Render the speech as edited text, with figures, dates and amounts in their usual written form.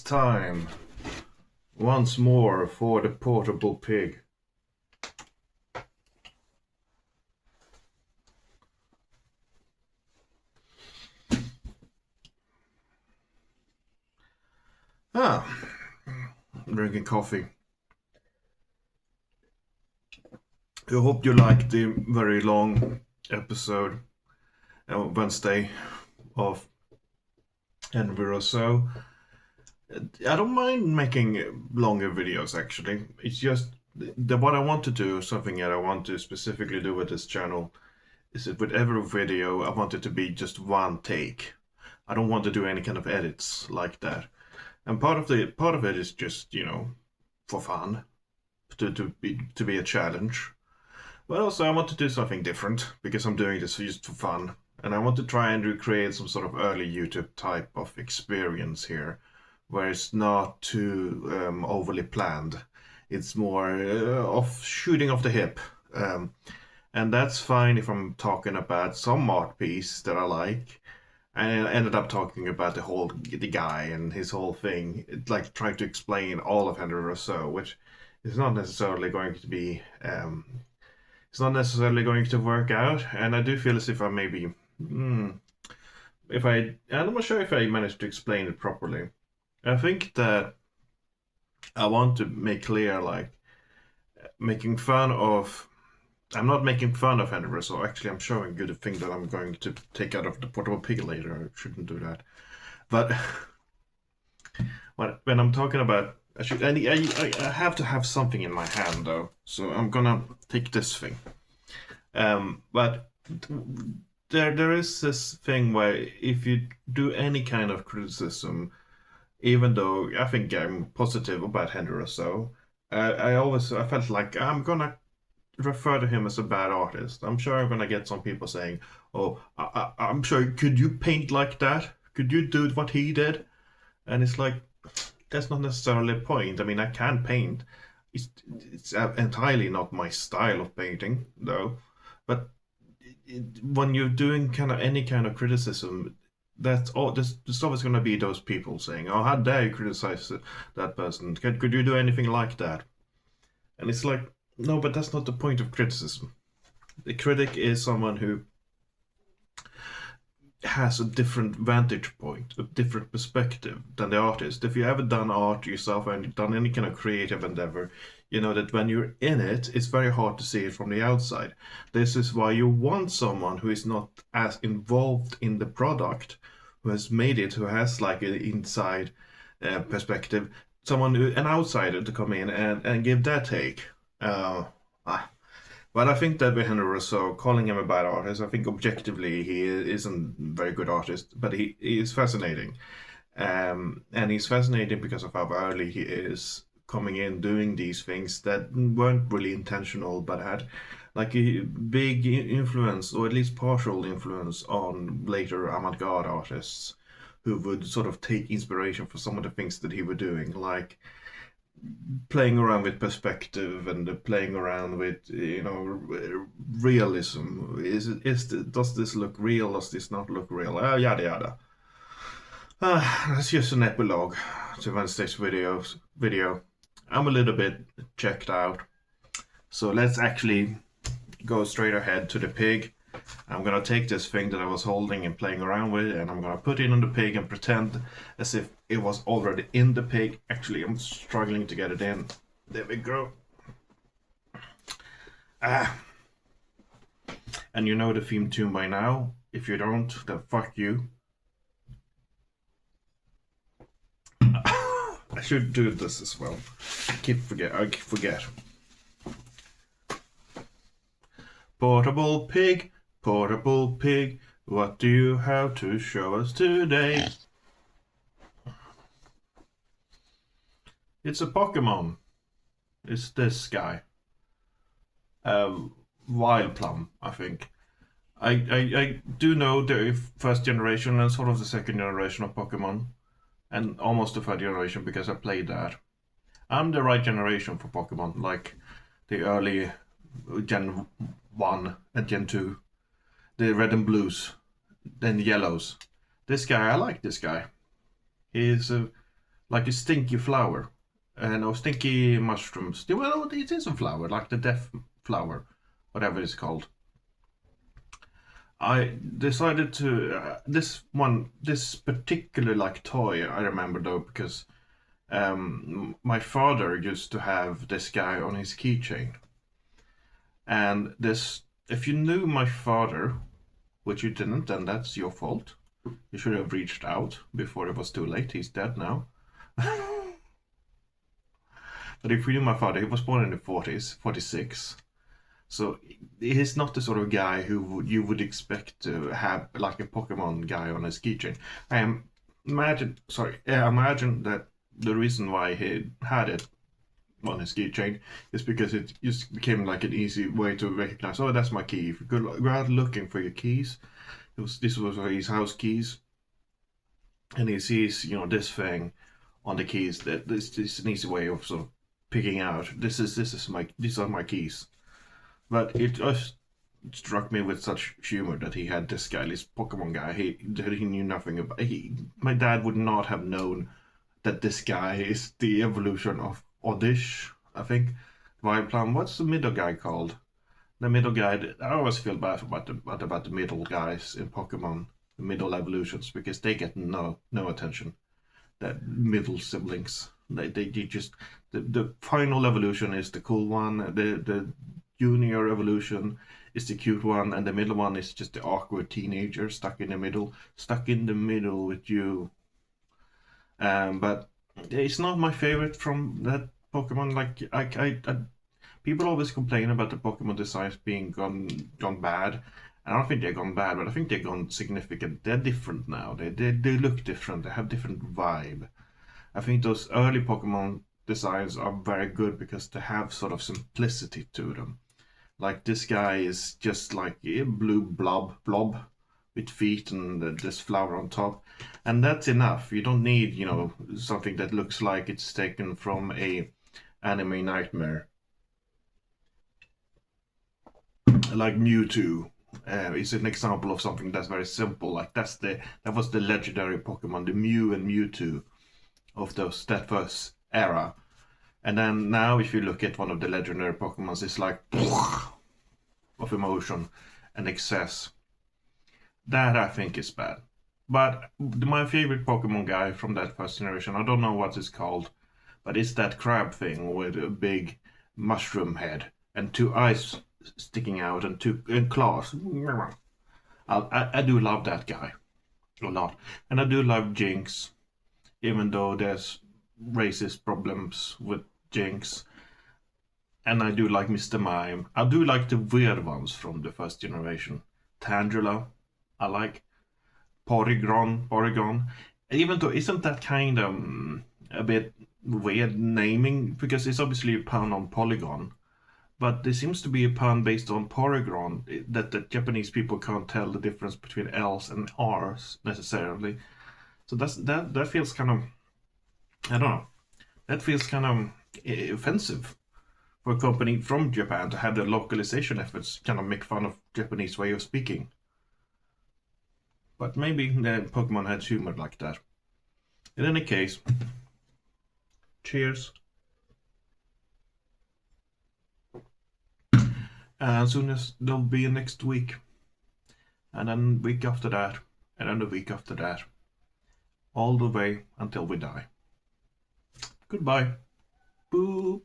time once more for the portable pig. I'm drinking coffee. I hope you liked the very long episode Wednesday of henri rousseau. I don't mind making longer videos, actually. It's just what I want to do, something that I want to specifically do with this channel, is that with every video I want it to be just one take. I don't want to do any kind of edits like that. And part of it is just, for fun, to be a challenge. But also I want to do something different because I'm doing this just for fun. And I want to try and recreate some sort of early YouTube type of experience here, where it's not too overly planned. It's more of shooting off the hip. And that's fine if I'm talking about some art piece that I like. And I ended up talking about the guy and his whole thing, like trying to explain all of henri rousseau, which is not necessarily going to be, it's not necessarily going to work out. And I do feel as if I maybe, I'm not sure if I managed to explain it properly. I think that I want to make clear, like, making fun of. I'm not making fun of henri rousseau. Actually, I'm showing you the thing that I'm going to take out of the portable pig later. I shouldn't do that. But when I'm talking about, I have to have something in my hand though. So I'm gonna take this thing. But there is this thing where if you do any kind of criticism, even though I think I'm positive about henri rousseau, I felt like I'm gonna refer to him as a bad artist. I'm sure I'm gonna get some people saying, "Oh, I'm sure. Could you paint like that? Could you do what he did?" And it's like, that's not necessarily the point. I mean, I can paint. It's entirely not my style of painting, though. But when you're doing kind of any kind of criticism, that's all. There's always gonna be those people saying, "Oh, how dare you criticize that person? Could you do anything like that?" And it's like, no, but that's not the point of criticism. The critic is someone who has a different vantage point, a different perspective than the artist. If you ever done art yourself and you've done any kind of creative endeavor, you know that when you're in it, it's very hard to see it from the outside. This is why you want someone who is not as involved in the product, who has made it, who has like an inside perspective, an outsider to come in and give their take. But I think that with henri rousseau, calling him a bad artist, I think objectively he isn't a very good artist, but he is fascinating. And he's fascinating because of how early he is coming in doing these things that weren't really intentional, but had like a big influence, or at least partial influence, on later avant-garde artists who would sort of take inspiration for some of the things that he was doing, like playing around with perspective and playing around with realism. Does this look real? Does this not look real? Yada yada. That's just an epilogue to Wednesday's video. I'm a little bit checked out, so let's actually go straight ahead to the pig. I'm gonna take this thing that I was holding and playing around with, and I'm gonna put it on the pig and pretend as if it was already in the pig. Actually, I'm struggling to get it in. There we go. And you know the theme tune by now. If you don't, then fuck you. I should do this as well. I forget. Portable pig, what do you have to show us today? It's a Pokemon. It's this guy. Wild Plum, I think. I do know the first generation and sort of the second generation of Pokemon, and almost the third generation because I played that. I'm the right generation for Pokemon, like the early Gen 1 and Gen 2, the red and blues, then the yellows. This guy, I like this guy. He's like a stinky flower. No, stinky mushrooms. Well, it is a flower, like the death flower, whatever it's called. I decided to this particular like toy. I remember though because my father used to have this guy on his keychain, and this. If you knew my father, which you didn't, then that's your fault. You should have reached out before it was too late. He's dead now. But if you knew my father, he was born in the 40s, 46. So he's not the sort of guy you would expect to have like a Pokemon guy on his keychain. I imagine that the reason why he had it on his keychain is because it just became like an easy way to recognize. Oh, that's my key. If you go out looking for your keys, this was his house keys, and he sees this thing on the keys that this is an easy way of sort of picking out. These are my keys. But it just struck me with such humor that he had this guy, this Pokemon guy. He knew nothing about. My dad would not have known that this guy is the evolution of Oddish, I think. Vileplume. What's the middle guy called? The middle guy. I always feel bad about the middle guys in Pokemon, the middle evolutions, because they get no attention. That middle siblings. They just the final evolution is the cool one. The junior evolution is the cute one, and the middle one is just the awkward teenager stuck in the middle with you. But it's not my favorite from that Pokemon. Like people always complain about the Pokemon designs being gone bad. I don't think they're gone bad, but I think they're gone significant. They're different now. They look different. They have different vibe. I think those early Pokemon designs are very good because they have sort of simplicity to them. Like this guy is just like a blue blob with feet and this flower on top, and that's enough. You don't need something that looks like it's taken from a anime nightmare, like Mewtwo. Is an example of something that's very simple. Like that was the legendary Pokemon, the Mew and Mewtwo of that first era. And then now, if you look at one of the legendary Pokemons, it's like of emotion and excess. That I think is bad. But my favorite Pokemon guy from that first generation, I don't know what it's called, but it's that crab thing with a big mushroom head and two eyes sticking out and two claws. I do love that guy a lot, and I do love Jinx, even though there's racist problems with Jinx. And I do like Mr. Mime. I do like the weird ones from the first generation. Tangela, I like Porygon. Even though isn't that kind of a bit weird naming because it's obviously a pun on Polygon, but there seems to be a pun based on Porygon that the Japanese people can't tell the difference between L's and R's necessarily. So that feels kind of, I don't know, that feels kind of offensive for a company from Japan to have their localization efforts kind of make fun of Japanese way of speaking. But maybe the Pokemon had humor like that. In any case, cheers. And soon as there'll be a next week, and then week after that, and then the week after that, all the way until we die. Goodbye. Boop.